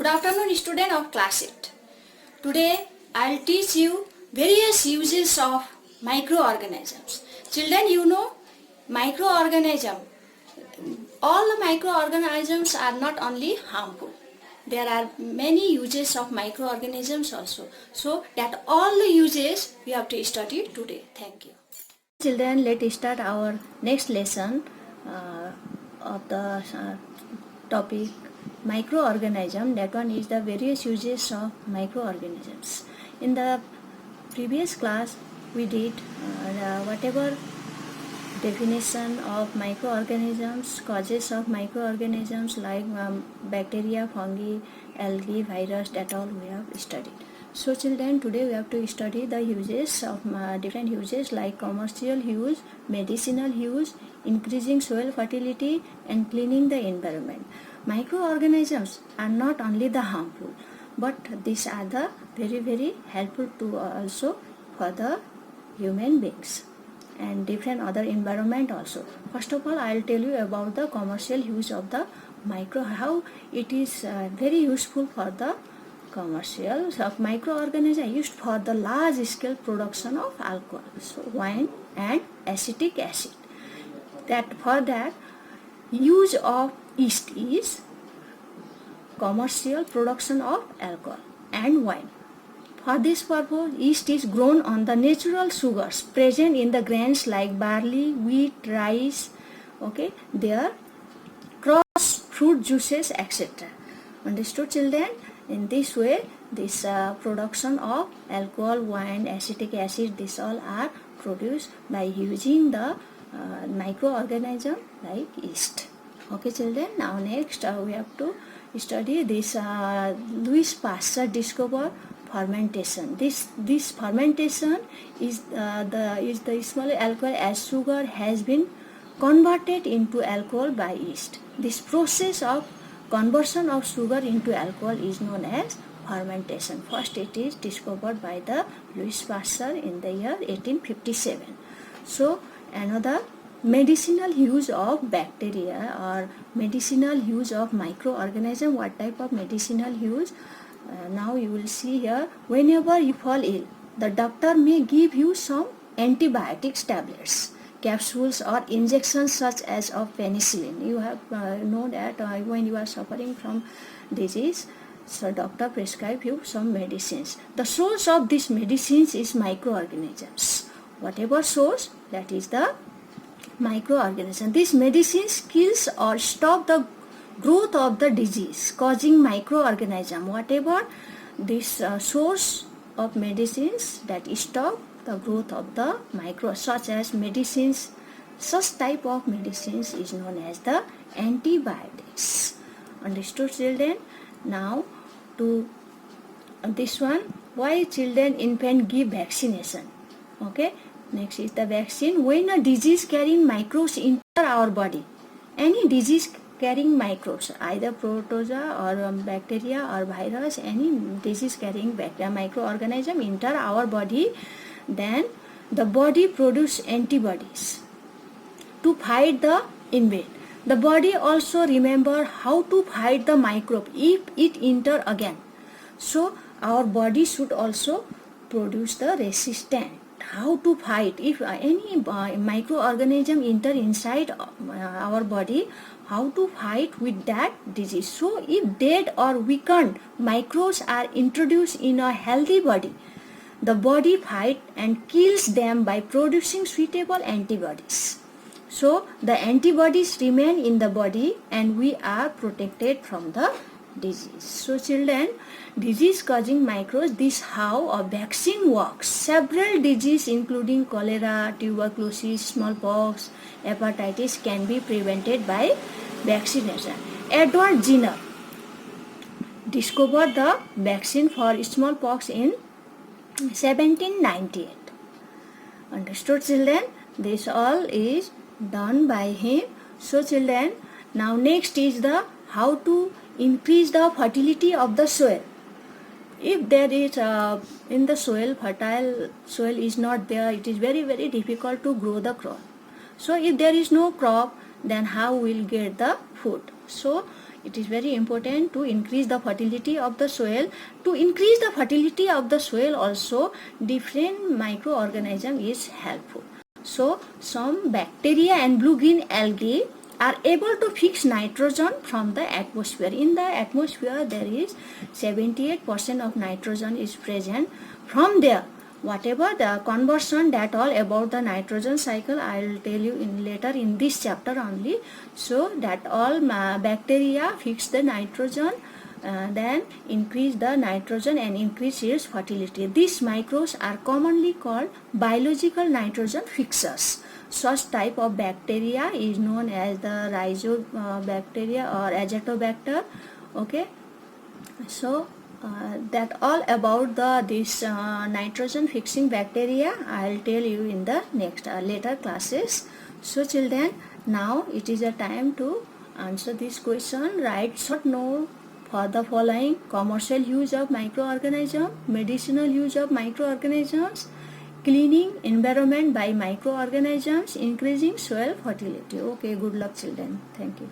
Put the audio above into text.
afternoon, student of class 8. Today I'll teach you various uses of microorganisms. Children, you know microorganism. All the microorganisms are not only harmful. There are many uses of microorganisms also. So that all the uses we have to study today. Thank you. Children, let's start our next lesson of the topic microorganism. That one is the various uses of microorganisms. In the previous class we did whatever definition of microorganisms, causes of microorganisms like bacteria, fungi, algae, virus, that all we have studied. So children, today we have to study the uses of different uses like commercial use, medicinal use, increasing soil fertility and cleaning the environment. Microorganisms are not only the harmful, but these are the very helpful to also for the human beings and different other environment also. First of all, I will tell you about the commercial use of the how it is very useful for the commercial of microorganisms used for the large scale production of alcohol, so wine and acetic acid. That for that use of yeast is commercial production of alcohol and wine. For this purpose, yeast is grown on the natural sugars present in the grains like barley, wheat, rice, okay, their cross fruit juices, etc. Understood, children? In this way, this production of alcohol, wine, acetic acid, this all are produced by using the microorganism like yeast. Okay, children. Now next we have to study this. Louis Pasteur discovered fermentation. This fermentation is the small alcohol as sugar has been converted into alcohol by yeast. This process of conversion of sugar into alcohol is known as fermentation. First, it is discovered by the Louis Pasteur in the year 1857. So another medicinal use of bacteria or medicinal use of microorganism. What type of medicinal use? Now you will see here. Whenever you fall ill, the doctor may give you some antibiotics tablets, capsules or injections such as of penicillin. You have know that when you are suffering from disease, so doctor prescribe you some medicines. The source of these medicines is microorganisms. Whatever source, that is the microorganism. These medicines kills or stop the growth of the disease causing microorganism. Whatever this source of medicines that stop the growth of the micro, such as medicines, such type of medicines is known as the antibiotics. Understood, children? Now to this one, why children infant give vaccination? Okay, next is the vaccine. When a disease carrying microbes enter our body, any disease carrying microbes, either protozoa or bacteria or virus, any disease carrying microorganism enter our body, then the body produce antibodies to fight the invade. The body also remember how to fight the microbe if it enter again. So our body should also produce the resistant. How to fight if any microorganism enter inside our body, how to fight with that disease. So if dead or weakened microbes are introduced in a healthy body, the body fight and kills them by producing suitable antibodies. So the antibodies remain in the body and we are protected from the disease. So children, disease causing microbes, this how a vaccine works. Several diseases including cholera, tuberculosis, smallpox, hepatitis can be prevented by vaccination. Edward Jenner discovered the vaccine for smallpox in 1798. Understood, children? This all is done by him. So children, now next is the how to increase the fertility of the soil. If there is in the soil, fertile soil is not there, it is very difficult to grow the crop. So if there is no crop, then how will get the food? So it is very important to increase the fertility of the soil. To increase the fertility of the soil also, different microorganism is helpful. So some bacteria and blue-green algae are able to fix nitrogen from the atmosphere. In the atmosphere there is 78% of nitrogen is present. From there, whatever the conversion, that all about the nitrogen cycle I will tell you in later in this chapter only. So that all bacteria fix the nitrogen, then increase the nitrogen and increase its fertility. These microbes are commonly called biological nitrogen fixers. Such type of bacteria is known as the rhizobacteria or azotobacter. Okay, so that all about this nitrogen fixing bacteria I will tell you in the next later classes. So children, now it is a time to answer this question. Write short note for the following: commercial use of microorganism, medicinal use of microorganisms, cleaning environment by microorganisms, increasing soil fertility. Okay, good luck children. Thank you.